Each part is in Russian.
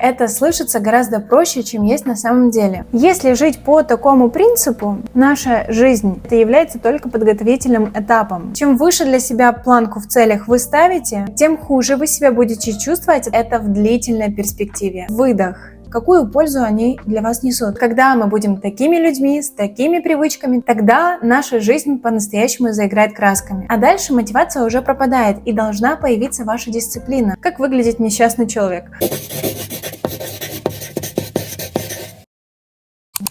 это слышится гораздо проще, чем есть на самом деле. Если жить по такому принципу, наша жизнь это является только подготовительным этапом. Чем выше для себя планку в целях вы ставите, тем хуже вы себя будете чувствовать это в длительной перспективе. Выдох. Какую пользу они для вас несут? Когда мы будем такими людьми, с такими привычками, тогда наша жизнь по-настоящему заиграет красками. А дальше мотивация уже пропадает, и должна появиться ваша дисциплина. Как выглядит несчастный человек?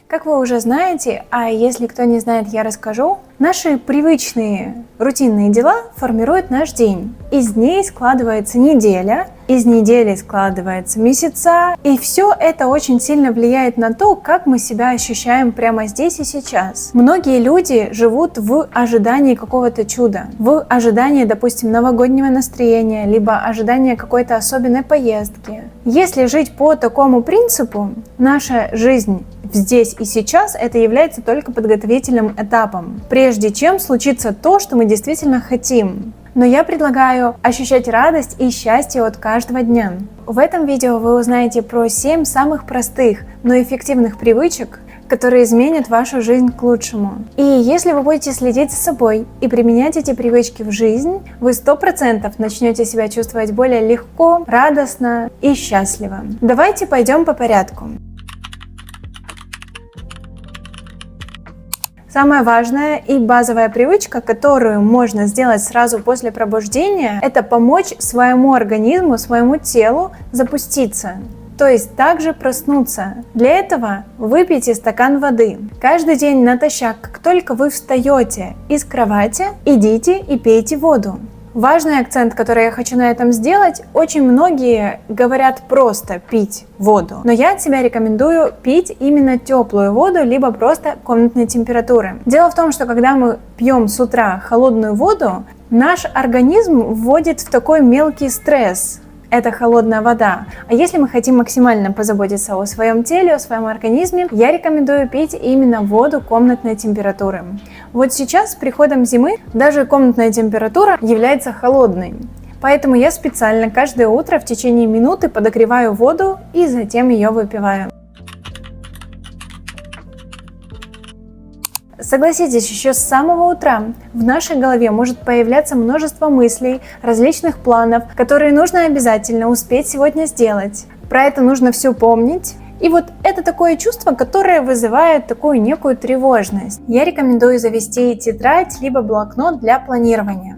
Как вы уже знаете, а если кто не знает, я расскажу, наши привычные рутинные дела формируют наш день. Из дней складывается неделя, из недели складывается месяца, и все это очень сильно влияет на то, как мы себя ощущаем прямо здесь и сейчас. Многие люди живут в ожидании какого-то чуда, в ожидании, допустим, новогоднего настроения, либо ожидания какой-то особенной поездки. Если жить по такому принципу, наша жизнь здесь и сейчас это является только подготовительным этапом, прежде чем случится то, что мы действительно хотим. Но я предлагаю ощущать радость и счастье от каждого дня. В этом видео вы узнаете про 7 самых простых, но эффективных привычек, которые изменят вашу жизнь к лучшему. И если вы будете следить за собой и применять эти привычки в жизнь, вы 100% начнете себя чувствовать более легко, радостно и счастливо. Давайте пойдем по порядку. Самая важная и базовая привычка, которую можно сделать сразу после пробуждения, это помочь своему организму, своему телу запуститься. То есть также проснуться. Для этого выпейте стакан воды. Каждый день натощак, как только вы встаете из кровати, идите и пейте воду. Важный акцент, который я хочу на этом сделать, очень многие говорят просто пить воду, но я от себя рекомендую пить именно теплую воду, либо просто комнатной температуры. Дело в том, что когда мы пьем с утра холодную воду, наш организм вводит в такой мелкий стресс. Это холодная вода. А если мы хотим максимально позаботиться о своем теле, о своем организме, я рекомендую пить именно воду комнатной температуры. Вот сейчас с приходом зимы даже комнатная температура является холодной. Поэтому я специально каждое утро в течение минуты подогреваю воду и затем ее выпиваю. Согласитесь, еще с самого утра в нашей голове может появляться множество мыслей, различных планов, которые нужно обязательно успеть сегодня сделать. Про это нужно все помнить. И вот это такое чувство, которое вызывает такую некую тревожность. Я рекомендую завести тетрадь либо блокнот для планирования.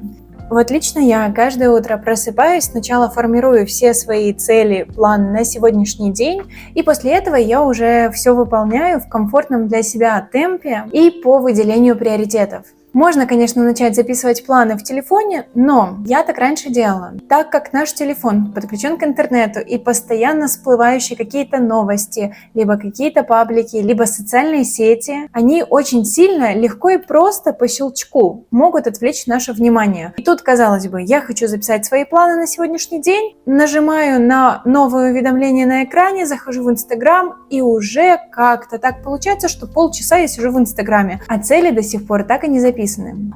Вот лично я каждое утро просыпаюсь, сначала формирую все свои цели, планы на сегодняшний день, и после этого я уже все выполняю в комфортном для себя темпе и по выделению приоритетов. Можно, конечно, начать записывать планы в телефоне, но я так раньше делала. Так как наш телефон подключен к интернету и постоянно всплывающие какие-то новости, либо какие-то паблики, либо социальные сети, они очень сильно, легко и просто по щелчку могут отвлечь наше внимание. И тут, казалось бы, я хочу записать свои планы на сегодняшний день, нажимаю на новое уведомление на экране, захожу в Инстаграм, и уже как-то так получается, что полчаса я сижу в Инстаграме, а цели до сих пор так и не записаны.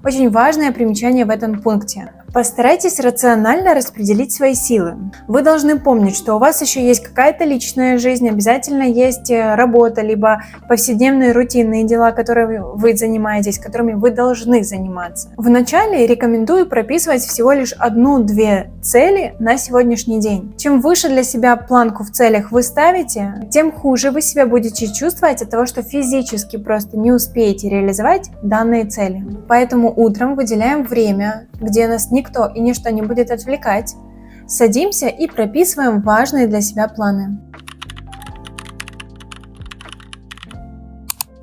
Очень важное примечание в этом пункте. Постарайтесь рационально распределить свои силы. Вы должны помнить, что у вас еще есть какая-то личная жизнь, обязательно есть работа, либо повседневные рутинные дела, которыми вы занимаетесь, которыми вы должны заниматься. Вначале рекомендую прописывать всего лишь 1-2 цели на сегодняшний день. Чем выше для себя планку в целях вы ставите, тем хуже вы себя будете чувствовать от того, что физически просто не успеете реализовать данные цели. Поэтому утром выделяем время, где нас никто и ничто не будет отвлекать, садимся и прописываем важные для себя планы.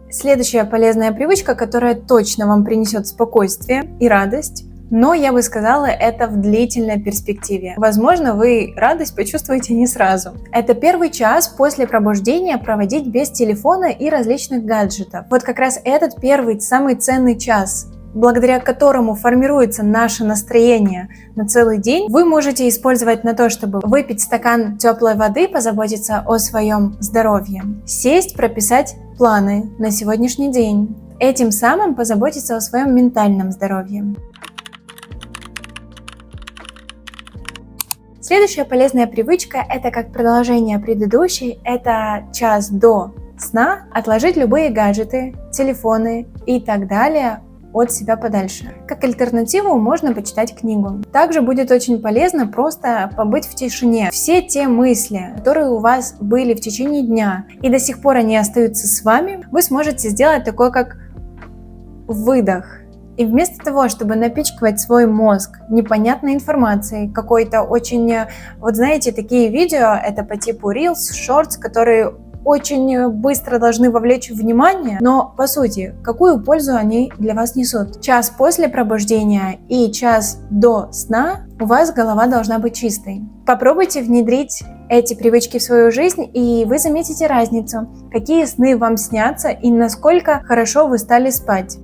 Следующая полезная привычка, которая точно вам принесет спокойствие и радость, но я бы сказала, это в длительной перспективе. Возможно, вы радость почувствуете не сразу. Это первый час после пробуждения проводить без телефона и различных гаджетов. Вот как раз этот первый, самый ценный час, благодаря которому формируется наше настроение на целый день, вы можете использовать на то, чтобы выпить стакан теплой воды, позаботиться о своем здоровье, сесть, прописать планы на сегодняшний день, этим самым позаботиться о своем ментальном здоровье. Следующая полезная привычка – это как продолжение предыдущей, это час до сна отложить любые гаджеты, телефоны и так далее от себя подальше. Как альтернативу можно почитать книгу. Также будет очень полезно просто побыть в тишине. Все те мысли, которые у вас были в течение дня и до сих пор они остаются с вами, вы сможете сделать такой как выдох. И вместо того, чтобы напичкивать свой мозг непонятной информацией, какой-то очень, вот знаете, такие видео, это по типу Reels, Shorts, которые очень быстро должны вовлечь внимание, но по сути, какую пользу они для вас несут? Час после пробуждения и час до сна у вас голова должна быть чистой. Попробуйте внедрить эти привычки в свою жизнь, и вы заметите разницу, какие сны вам снятся и насколько хорошо вы стали спать.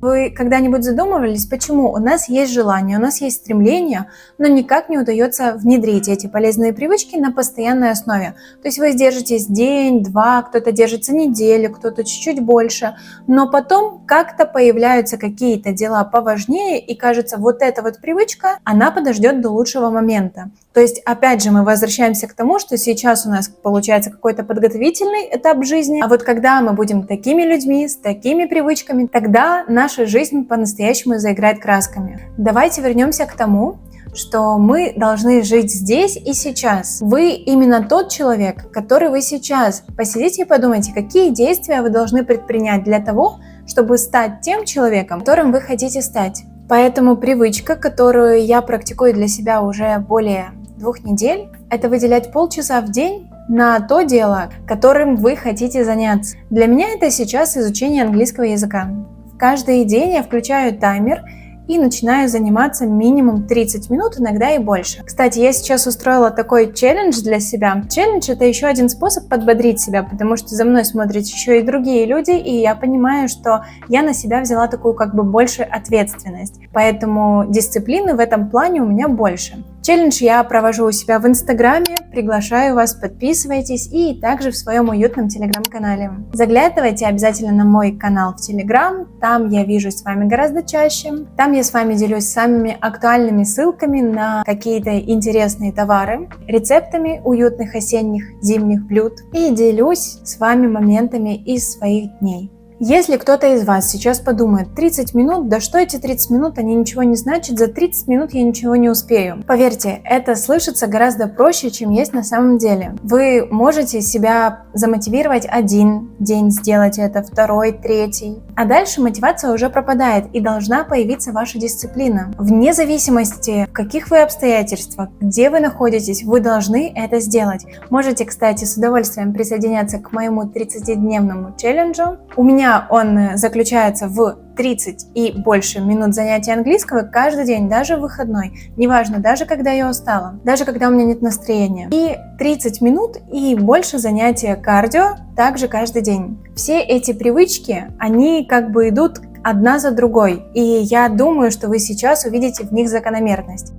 Вы когда-нибудь задумывались, почему у нас есть желание, у нас есть стремление, но никак не удается внедрить эти полезные привычки на постоянной основе? То есть вы держитесь день, два, кто-то держится неделю, кто-то чуть-чуть больше, но потом как-то появляются какие-то дела поважнее, и кажется, вот эта вот привычка, она подождет до лучшего момента. То есть, опять же, мы возвращаемся к тому, что сейчас у нас получается какой-то подготовительный этап жизни, а вот когда мы будем такими людьми, с такими привычками, тогда наша жизнь по-настоящему заиграет красками. Давайте вернемся к тому, что мы должны жить здесь и сейчас. Вы именно тот человек, который вы сейчас. Посидите и подумайте, какие действия вы должны предпринять для того, чтобы стать тем человеком, которым вы хотите стать. Поэтому привычка, которую я практикую для себя уже более 2 недель, это выделять полчаса в день на то дело, которым вы хотите заняться. Для меня это сейчас изучение английского языка. Каждый день я включаю таймер и начинаю заниматься минимум 30 минут, иногда и больше. Кстати, я сейчас устроила такой челлендж для себя. Челлендж — это еще один способ подбодрить себя, потому что за мной смотрят еще и другие люди, и я понимаю, что я на себя взяла такую как бы больше ответственность. Поэтому дисциплины в этом плане у меня больше. Челлендж я провожу у себя в Инстаграме, приглашаю вас, подписывайтесь, и также в своем уютном Телеграм-канале. Заглядывайте обязательно на мой канал в Телеграм, там я вижусь с вами гораздо чаще, там я с вами делюсь самыми актуальными ссылками на какие-то интересные товары, рецептами уютных осенних, зимних блюд и делюсь с вами моментами из своих дней. Если кто-то из вас сейчас подумает, 30 минут, да что эти 30 минут, они ничего не значат, за 30 минут я ничего не успею. Поверьте, это слышится гораздо проще, чем есть на самом деле. Вы можете себя замотивировать один день сделать это, второй, третий, а дальше мотивация уже пропадает и должна появиться ваша дисциплина. Вне зависимости, в каких вы обстоятельствах, где вы находитесь, вы должны это сделать. Можете, кстати, с удовольствием присоединяться к моему 30-дневному челленджу. У меня он заключается в 30 и больше минут занятий английского каждый день, даже в выходной. Неважно, даже когда я устала, даже когда у меня нет настроения. И 30 минут и больше занятия кардио также каждый день. Все эти привычки, они как бы идут одна за другой. И я думаю, что вы сейчас увидите в них закономерность.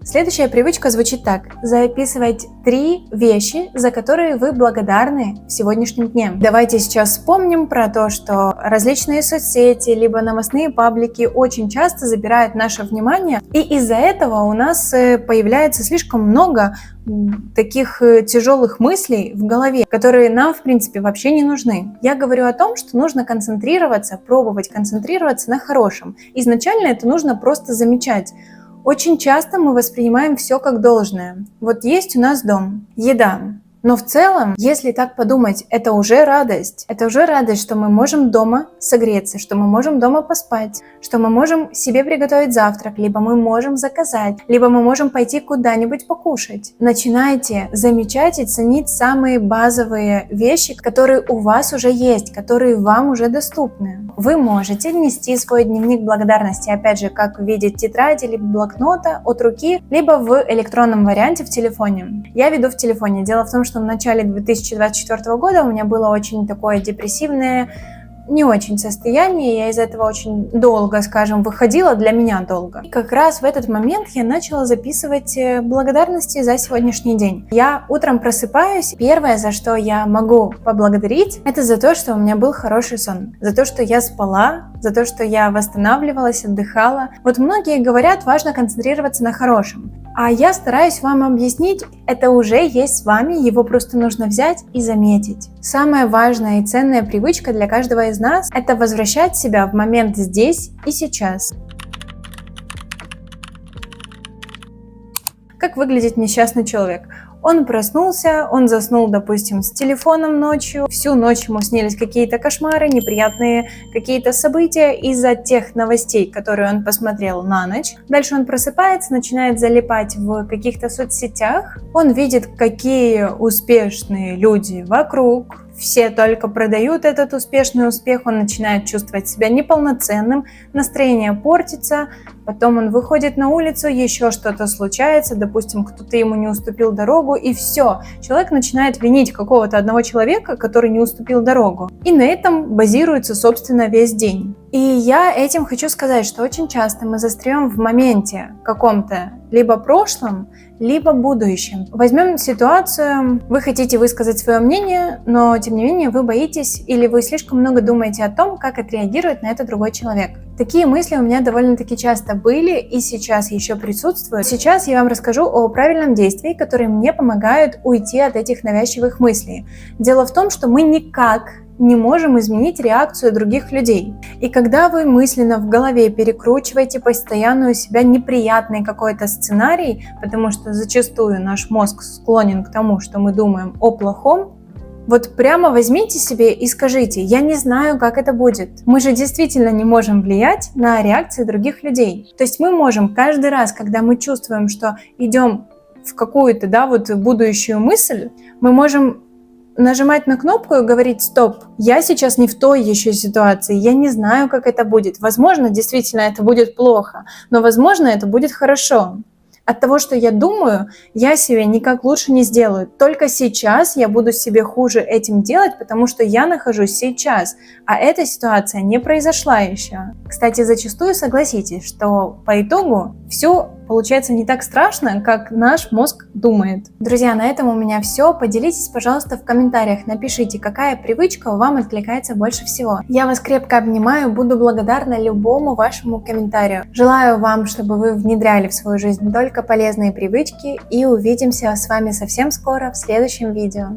Следующая привычка звучит так. Записывать 3 вещи, за которые вы благодарны в сегодняшнем дне. Давайте сейчас вспомним про то, что различные соцсети, либо новостные паблики очень часто забирают наше внимание, и из-за этого у нас появляется слишком много таких тяжелых мыслей в голове, которые нам, в принципе, вообще не нужны. Я говорю о том, что нужно концентрироваться, пробовать концентрироваться на хорошем. Изначально это нужно просто замечать. Очень часто мы воспринимаем все как должное. Вот есть у нас дом, еда. Но в целом, если так подумать, это уже радость. Это уже радость, что мы можем дома согреться, что мы можем дома поспать, что мы можем себе приготовить завтрак, либо мы можем заказать, либо мы можем пойти куда-нибудь покушать. Начинайте замечать и ценить самые базовые вещи, которые у вас уже есть, которые вам уже доступны. Вы можете внести свой дневник благодарности, опять же, как в виде тетради, либо блокнота от руки, либо в электронном варианте в телефоне. Я веду в телефоне. Дело в том, что в начале 2024 года у меня было очень такое депрессивное не очень состоянии, я из этого очень долго, скажем, выходила, для меня долго. И как раз в этот момент я начала записывать благодарности за сегодняшний день. Я утром просыпаюсь, первое, за что я могу поблагодарить, это за то, что у меня был хороший сон, за то, что я спала, за то, что я восстанавливалась, отдыхала. Вот многие говорят, важно концентрироваться на хорошем. А я стараюсь вам объяснить, это уже есть с вами, его просто нужно взять и заметить. Самая важная и ценная привычка для каждого из нас – это возвращать себя в момент здесь и сейчас. Как выглядит несчастный человек? Он проснулся, он заснул, допустим, с телефоном ночью, всю ночь ему снились какие-то кошмары, неприятные какие-то события из-за тех новостей, которые он посмотрел на ночь. Дальше он просыпается, начинает залипать в каких-то соцсетях, он видит, какие успешные люди вокруг, все только продают этот успешный успех, он начинает чувствовать себя неполноценным, настроение портится, потом он выходит на улицу, еще что-то случается, допустим, кто-то ему не уступил дорогу, и все. Человек начинает винить какого-то одного человека, который не уступил дорогу. И на этом базируется, собственно, весь день. И я этим хочу сказать, что очень часто мы застряем в моменте каком-то, либо прошлом, либо будущем. Возьмем ситуацию, вы хотите высказать свое мнение, но тем не менее вы боитесь или вы слишком много думаете о том, как отреагирует на это другой человек. Такие мысли у меня довольно-таки часто были и сейчас еще присутствуют. Сейчас я вам расскажу о правильном действии, которые мне помогают уйти от этих навязчивых мыслей. Дело в том, что мы никак не можем изменить реакцию других людей. И когда вы мысленно в голове перекручиваете постоянно у себя неприятный какой-то сценарий, потому что зачастую наш мозг склонен к тому, что мы думаем о плохом, вот прямо возьмите себе и скажите: я не знаю, как это будет. Мы же действительно не можем влиять на реакции других людей. То есть мы можем каждый раз, когда мы чувствуем, что идем в какую-то, будущую мысль, мы можем нажимать на кнопку и говорить: стоп, я сейчас не в той еще ситуации, я не знаю, как это будет. Возможно, действительно это будет плохо, но возможно, это будет хорошо. От того, что я думаю, я себе никак лучше не сделаю. Только сейчас я буду себе хуже этим делать, потому что я нахожусь сейчас, а эта ситуация не произошла еще. Кстати, зачастую согласитесь, что по итогу все получается не так страшно, как наш мозг думает. Друзья, на этом у меня все. Поделитесь, пожалуйста, в комментариях. Напишите, какая привычка вам откликается больше всего. Я вас крепко обнимаю, буду благодарна любому вашему комментарию. Желаю вам, чтобы вы внедряли в свою жизнь только полезные привычки, и увидимся с вами совсем скоро в следующем видео.